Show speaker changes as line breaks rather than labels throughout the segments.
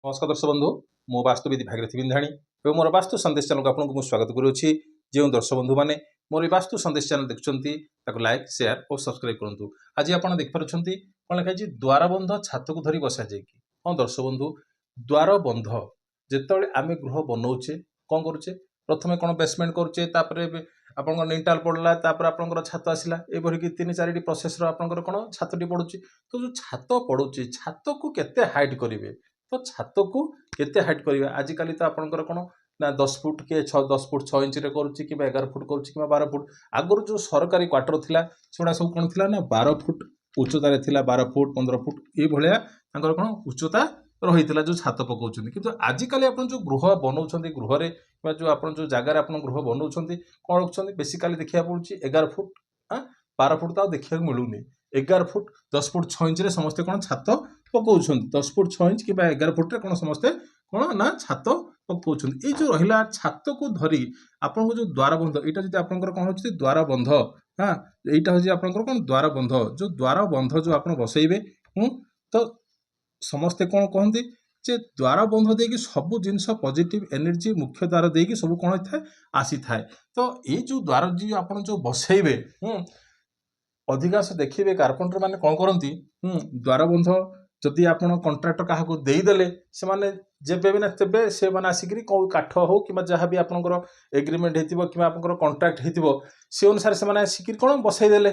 नमस्कार दर्शक बंधु मो वास्तुविधि भागीरथी बिंधाणी और मोर वास्तु संदेश चैनल को आपको स्वागत करुच्ची। जो दर्शक बंधु मैंने मोर वास्तु संदेश चैनल देखुं लाइक शेयर और सब्सक्राइब करूँ। आज आप देखिपुं कौन लिखाई द्वार बंध छात को धरी बसा जाए। हाँ दर्शक बंधु द्वार बंध जिते आम गृह बनाऊे कौन करुचे प्रथम कौन बेसमेंट करुचे आप निंटाल पड़ा आप छात आसला ये तीन चार प्रोसेस आपंकर कौन छाती पड़ुची। तो जो छात पड़ुची छात को केते हाइट करेंगे तो छात को केते हाइट करेंगे आजिकल तो आपंकर कौन ना 10 फुट के 10 फुट 6 इंच करुच्ची कि 11 फुट करुच्ची कि 12 फुट। आगुरी जो सरकारी क्वार्टर थिला सेगुड़ा सब कौन थिला ना 12 फुट उच्चतार थिला 12 फुट 15 फुट ये भाया कौन उच्चता रही जो छात पकाउछन्ती। किंतु आजिकल आप जो गृह बनाऊँ गृह जो आप जो जगार आप गृह बनाऊँ कौन रखुच्च बेसिकाली देखा पड़ुची 11 फुट 12 फुट तो देखा मिलूनी 11 फुट 10 फुट 6 इंच समस्ते कौन छात पकाउछन्ती 10 फुट 6 इंच कि 11 फुट कौन समस्ते कौन ना छात पकाउछन्ती। ये जो रहा छात को धरी आपन जो द्वार बंध यहाँ जी आप कौन हो द्वार बंध हाँ यहाँ हूँ आप कौन द्वार बंध जो द्वार बंध जो आप बसइबे तो समस्ते कौन कहते जे द्वार बंध देकी सब जिनस पॉजिटिव एनर्जी मुख्य द्वार देकी सब कौन होता है आसी थाए। तो ये जो द्वार जी आप जो बसइबे अधिकांश देखिए कारपेंटर माने कौन करती द्वार बंध जदि आप कंट्राक्टर क्या देदेले से माने जेबे भी ना तेबे से माने आसिक कौ काठ हो कि जहाँ भी आपंकर एग्रीमेंट हो कि कंट्राक्ट हो से अनुसार से माने आसिक कौन बसईदेले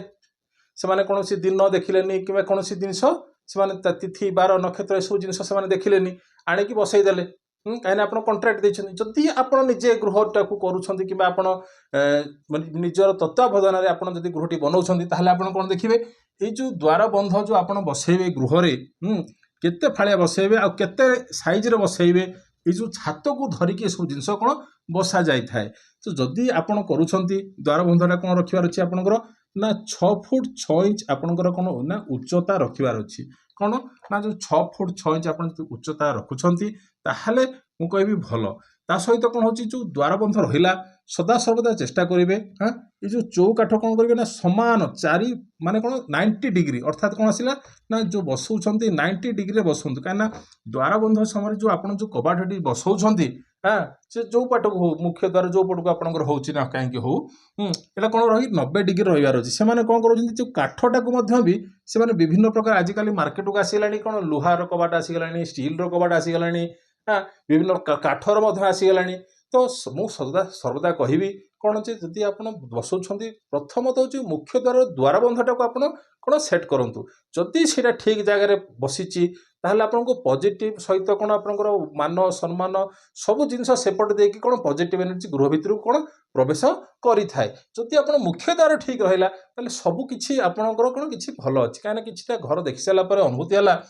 से कौन दिन देखिले कि कौन जिनस से तिथि बार नक्षत्र सब जिन से देखिले आणिकी बसईदेले कहीं आप कंट्राक्ट देते जदि आप निजे गृहटा करुँच कि निजर तत्वावधान में आप गृहटी बनाऊँ आप कौन देखिए ये जो द्वार बंध जो आप बसइबे गृह केते फाड़िया बसइबे आ केते साइज रे बसइबे ये जो छात को धरिकी सब जिनस कौन बसा जाए। तो जदि आप करुँच द्वार बंधटा कौन रखार अच्छे आपंकर ना 6 फुट 6 इंच आपंकर कौन ना उच्चता रखार अच्छी कौन ना जो 6 फुट 6 इंच आप उच्चता रखुंट ताहले मु कहबी भल। ता सहित कौन हो जो द्वार बंध रहा सदा सर्वदा चेष्टा करेंगे हाँ ये जो चौकाठ कौन करेंगे ना समान चारि माने कौन 90 डिग्री अर्थात कौन आसला ना जो बसौंट 90 डिग्री बसंतु कहीं द्वार बंध समय जो आप जो कबाटी बसौंट हाँ से जो पट को हो मुख्य द्वार जो पट को आपंकर हो कहीं हो यहाँ कौन रही 90 डिग्री रही अच्छे से कौन कर काठटा को भी से विभिन्न प्रकार आजिकल मार्केट को आसीगला कौन लुहार कबाट आसीगला स्टील कबाट आसीगला हाँ विभिन्न काठर आसीगला। तो मुझे सर्वदा कहबी कौन अच्छे जदि आप बसौंट प्रथमतः जो मुख्य द्वार बंधटा को आप कौन सेट करूँ जदि से ठीक जगह बसी ताहले आपको पॉजिटिव सहित कौन आपंकर मान सम्मान सब जिनस सेपट देकी कौन पॉजिटिव एनर्जी गृह भितर कौन प्रवेश करि थाए। जदि आप मुख्य द्वार ठीक रहा ताहले सब किछि आपंकर कौन किछि भल अच्छे कहीं किछिटा घर देखि सारा अनुभूति है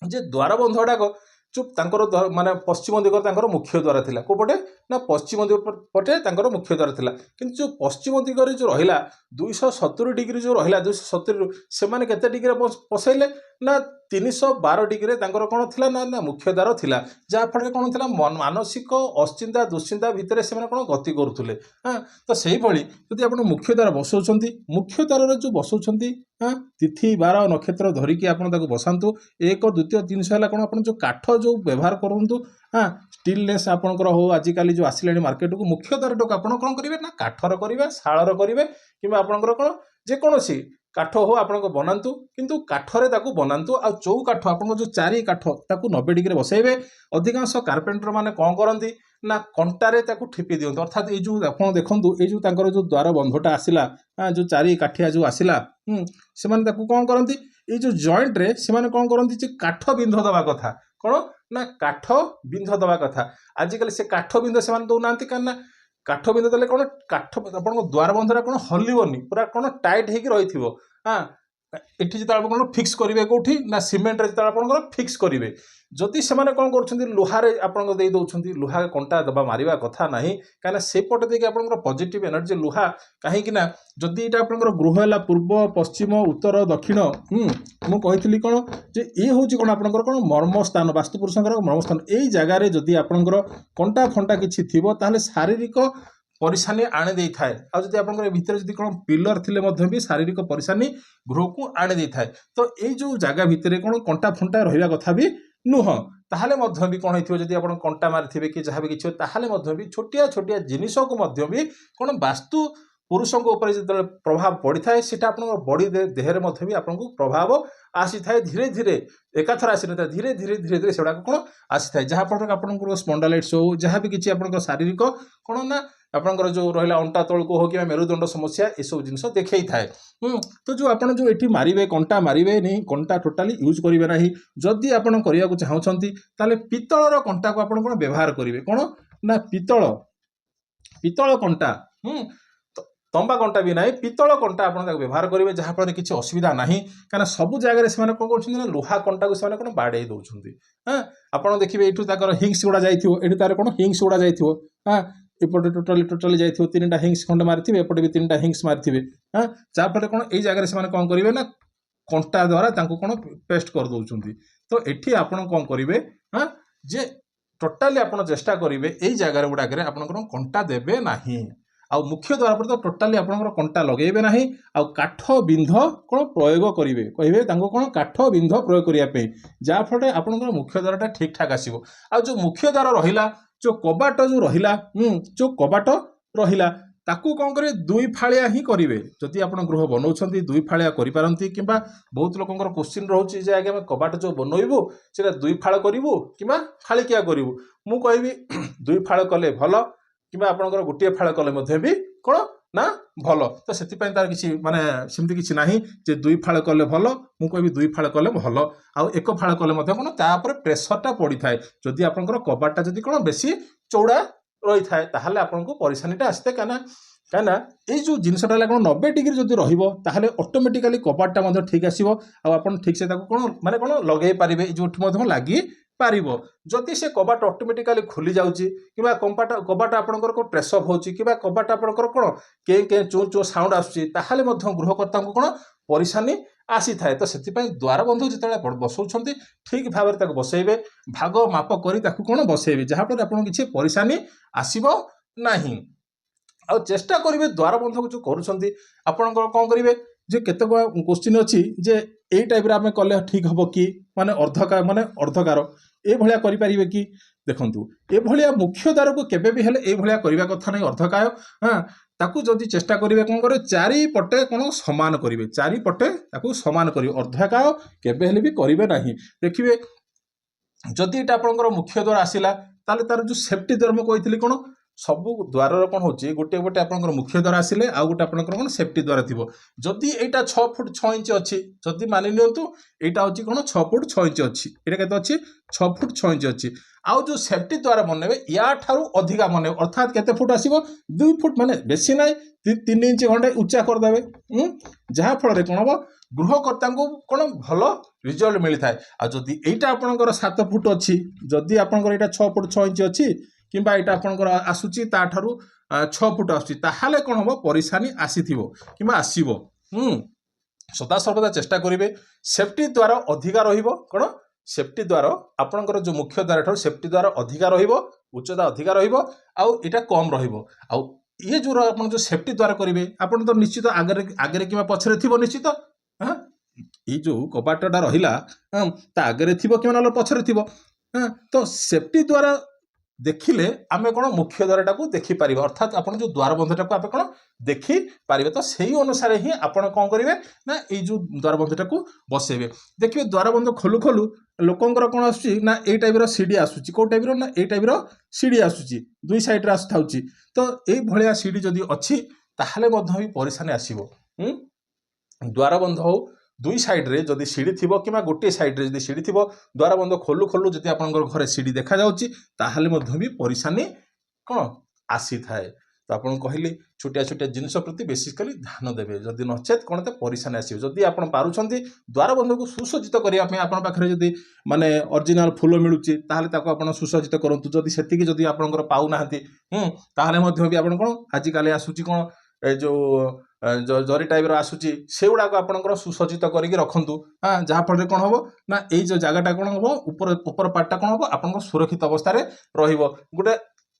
जे द्वार बंधटाक चुप तांकर माने पश्चिम दिगरे मुख्य द्वार थिला को पटे ना पश्चिम दिग पटे तांकर मुख्य द्वार थिला किंतु जो पश्चिम दिगरे जो रहिला 270 डिग्री जो रहिला 270 से माने केते डिग्री पसैले ना 312 डिग्री तांकर कौन थिला ना ना मुख्य द्वार थिला जहाँ फल कौन थिला मानसिक अश्चिंता दुश्चिंता भितर से कौन गति करुले हाँ। तो सही भली जदि आप मुख्य द्वार बसौंट मुख्य द्वार जो बसौंट हाँ तिथि बार नक्षत्र धरिकी आप बसातु 1 2 3 है कौन आप जो काठ जो व्यवहार करूँ हाँ स्टीललेस आपंकर हो आजिकल जो आसिलानी मार्केट को मुख्य द्वार टाक आप कौन करेंगे ना काठर करेंगे शालर करेंगे कि आपंकर कौन जेकोसी काठ हो आप बनातु किंतु काठरे ताकू बनातु आ चौ काठ आप जो चारि काठ ताकू 90 डिग्री बसइबे। अधिकांश कारपेंटर माने कौन करती ना कंटारे ताकू ठिपी दियंतु अर्थात ये जो आप देखु ये जो तांकर जो द्वार बंधटा आसला जो चारि काठिया जो आसला से माने ताकू कौन करती ये जो जॉइंट रे से माने कौन करती काठ बिंध दवा कथा कौन ना काठ बिंध दवा कथा आजिकल से काठ बिंध से दौना कहीं काठ बिंद देले कौन काठ आप द्वार बंधरा कौन हलबनी पूरा कौन टाइट होगी रही हाँ ये जो आप फिक्स करेंगे कौटी ना सीमेंट जो आप फिक्स करेंगे जदि से कौन कर लुहारे आपको दे दौरान लुहा कंटा दबा मारिया कथा ना कहीं सेपटे देखिए आप पॉजिटिव एनर्जी लुहा कहीं जदि ये आप गृह है पूर्व पश्चिम उत्तर दक्षिण मुझे कौन जे ये हूँ कौन आपंकर कौन मर्मस्थान वास्तुपुरुषर मर्मस्थान यही जगार जदि आपंकर कंटा फंटा किसी थी ताहले शारीरिक परेशानी आने दे थाए आदि आप भितर जब कौन पिलर थिले भी शारीरिक परेशानी गृह को आने दे थाए। तो ये जो जगह भितर कौन कंटा फंटा रहा कथा भी नुह ताहले मध्य भी कौन होइथिबो जदि आपण कंटा मारिथिबे कि जहाँ भी किछि ताहले मध्य भी छोटिया छोटिया जिनिस को मध्य भी कौन वास्तु पुरुषों ऊपर जो प्रभाव पड़ी थाए सेटा आपन बॉडी देहरे मध्य भी आपन प्रभाव आसी थाए धीरे धीरे एकाथर आसी नथा धीरे धीरे धीरे धीरे सेटा कौन आसी थाए जहाँ फल आपन स्पॉन्डालाइटिस हो जहाँ भी किछि आपन शारीरिक कौन ना आपनकर जो रहिला अंटा तळको हो कि मेरुदंड समस्या ए सब जिनिस देखै थाए। तो जो आपन जो एठी मारिबे कंटा मारिबे नहीं कंटा टोटाली यूज करिवे नाही जदि आपन करिया को चाहउछंती ताले पितळर कंटा को आपन कोन व्यवहार करिवे कोन ना पितळ कंटा तंबा कंटा भी ना पितल कंटा आप व्यवहार करेंगे जहाँफल किसी असुविधा ना कहीं सब जगह से कौन कर लुहा कंटा को कौन बाड़े दौरान हाँ आपड़ देखिए ये हिंग्स गुड़ा जाइए तार कौन हिंग्स गुड़ा जाइए हाँ एपटे टोटाली जाइए 3टा हिंग्स खंड मारी एपटे भी 3टा हिंग्स मारी हाँ जहाँफल कौन यही जगह से कौन करेंगे ना कंटा द्वारा कौन पेस्ट कर दौरान तो ये आपड़ कौन करेंगे हाँ जे टोटाली आप चेष्टा करेंगे यही जगार गुड़ाक आप कंटा देवे ना आ मुख्य द्वार पर तो टोटाली आपनकर कंटा लगेबे नाही आ काठ बिंध कोन प्रयोग करिवे कहिबे तांको कोन काठ बिंध प्रयोग करिया पे जा फळे आपनकर मुख्य द्वारटा ठीक ठाक आसीबो आ जो मुख्य द्वार रहिला जो कबाट जो रहिला जो कबाट रहिला ताकू कौन करे दुई फालिया ही करेंगे जदि आप गृह बनाऊँच दुई फालिया करें कि बहुत लोकर क्वेश्चन रोचे जे आगे कबाट जो बनइबू से दुई फाड़ करूँ कि फाड़िकिया करूँ मु कहि दुई फाड़ कले भल कि आपंकर गोटे फाड़ कले भी कौन ना भल तो से तार किसी माने सेमती किसी ना जे दुई फाड़ कले भल मु कहि दुई फाड़ कले भल आउ एक फाड़ कले कौन तापर प्रेसरटा पड़ी थाए जदि आपंकर कबाटा जदि कौन बेसी चौड़ा रही थाए ताहले आपको परेशानीटा आसते कहीं ये जो जिनसटा कौन 90 डिग्री जदि रही ऑटोमेटिकली कबाटा ठीक आसो आप ठीक से कौन माने कौन लगे पारे जो लगी पारिब जदि से कबाट ऑटोमेटिकली खुली जाउची किबा कबाट आपनकर को प्रेसअप होची किबा कबाट आपनकर कोन के के चो चो साउंड आसुची ताहाले मध्य गृहकर्ता को कोन परेशानी आसी थाए तो सेति पई द्वार बंधु जितले बसौछंती ठीक भाव में बसैबे भाग माप करी ताकू कोन बसैबे जहाँ पर आपन किछि परेशानी आसीबो नाही आ चेष्टा करिवे द्वार बंधु को जो करूछंती आपनकर कोन करिवे जे केते क्वेश्चन अछि जे एई टाइप रे आमे कले ठीक हबो कि माने अर्धकार ए भलिया करि परिबे कि देखंतु ए भलिया मुख्य द्वार को केबे भी हेले ए भलिया करिवा कथा नै अर्धकाय हां ताकू जदि चेष्टा करिवे कोन करे चारि पटे कोन समान करिवे चारि पटे ताकू समान करिवे अर्धकाय केबे हेले भी करिवे नाही देखिबे जदि एटा आपनकर मुख्य द्वार आसिला ताले तार जो सेफ्टी द्वार म कहितली कोन सब द्वार कौन होची गोटे गोटे आपनकर मुख्य द्वार आसिले आ गोटे आपनकर कौन सेफ्टी द्वार थिबो जदि एटा 6 फुट 6 इंच अछि जदि मानि लियंतु एटा होची कोन 6 फुट 6 इंच अछि एटा केते अछि 6 फुट 6 इंच अछि आउ जो सेफ्टी द्वार बनेबे या ठारू अधिका बने अर्थात केते फुट आसीबो 2 फुट माने बेसी नाय 3 इंच खंडे उच्चा कर देबे जहा फल रे कोन हबो गृहकर्ता को कोन भलो रिजल्ट मिली थाए आ जदि एटा आपनकर 7 फुट अछि जदि आपनकर एटा 6 फुट 6 इंच अछि किंबा एटा आपनकर आसुची ता ठारू 6 फुट आसुची ताहाले कोन हबो परेशानी आसीथिबो किंबा आसीबो सदा सर्वदा चेष्टा करिवे सेफ्टी द्वारा अधिका रहिबो कोन सेफ्टी द्वारा आपनकर जो मुख्य द्वार ठारू सेफ्टी द्वारा अधिका रहिबो उच्चता अधिका रहिबो आउ एटा कम रहिबो आउ ये जो आपन जो सेफ्टी द्वारा करिवे आपन तो निश्चित आगे किंबा पछरे थिबो निश्चित हां ये जो कबाटटा रहिला ता आगे थिबो किंबा न पछरे थिबो तो सेफ्टी द्वारा देखिले आमे कोन मुख्य द्वारटा को देखि पारिबा अर्थात आपण जो द्वार बंधटा को आपे कोन देखि पारिबे तो सही अनुसार ही आपण कोन करिवे ना ए जो द्वार बंधटा को बसेबे देखिबे द्वार बंध खोलु खोलु लोकंकर कोन आसुची ना ए टाइप रो सीडी आसुची को टाइप रो ना ए टाइप रो सीडी आसुची दुई साइड रे आसुथाउची तो ए भलिया सीडी जदी अछि ताहाले मध्य भी परेशानी आसीबो द्वार बंध हो दुई साइड रे जदि सीढ़ी थिबो किमा गोटे साइड रे जदि सीढ़ी थिबो द्वार बंध खोलु खोलु जदि आपनकर घरे सीढ़ी देखा जाउची ताहाले मध्य भी परेशानी कोन आसी थाए तो आपन कहली छोटिया छोटिया जिनिस प्रति बेसिकली ध्यान देबे जदि नचेत कोन ते परेशानी आसीबो जदि आपन पारुछंती द्वार बंध को सुसज्जित करिया पे आपन पाखरे जदि माने ओरिजिनल फूल मिलुची ताहाले ताको आपन सुसज्जित करंतु जदि सेति कि जदि आपनकर पाउ नाहंती ताहाले मध्य भी आपन कोन आजि काले आसुची कोन ए जो जरी टाइप आसूची से गुड़ाक आपंकर सुसज्जित करके रखु हाँ जहाँफल कौन हम ना ये जो जगटा कौन हम ऊपर पार्टा कौन हम आप सुरक्षित अवस्था गोटे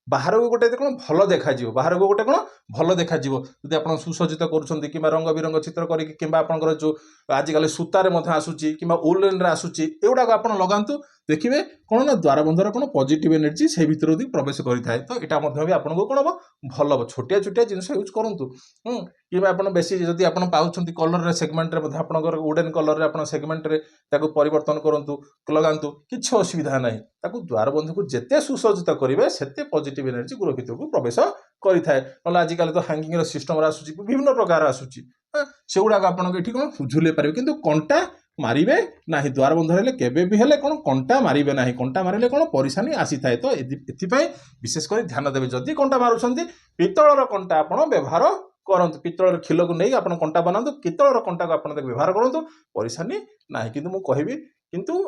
बाहर को गोटे कौन भल देखा बाहर को गोटे कौन भल देखा जब आप सुसज्जित करुँच कि रंग बिरंग चित्र करके आपंकर जो आजिकल सूतार आसूची कि उलेन आसूची एगुड़ाक आप लगातु देखिए कौन ना द्वारबंधर कौन पॉजिटिव एनर्जी से भितर भी प्रवेश करें तो यहाँ भी आपको कौन हम भल हम छोटिया छोटिया जिनस यूज करूँ कि आप बेसी जदि आप पाँच कलर सेगमेंट आपंकर वुडेन कलर आप सेगमेंट परिवर्तन करूँ लगातु किसी असुविधा ना द्वारबंध को जिते सुसज्जित करेंगे से पॉजिटिव एनर्जी गृह भितर को प्रवेश करें ना आजिकल तो हैंगिंग सिस्टम आसूँ विभिन्न प्रकार आसूँ से गुड़ाक आपड़ी कौन झुले पारे कि कंटा मारे ना द्वारबंध हेले केबे भी हेले कौन कंटा मारे ना कंटा मारे कौन परेशानी आसी थाए तो ये विशेषकर ध्यान देवे जदि कंटा मारुंट पितलर कंटा आप व्यवहार करंतु पितलर खिल को नहीं आप कंटा बनातु पितलर कंटा को आप व्यवहार करूँ परेशानी ना कि मुझे किंतु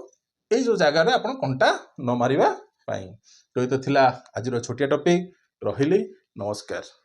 ये जो जगार आप कंटा न मारिबा तो ये तो थिला आज छोटिया टॉपिक रहिली नमस्कार।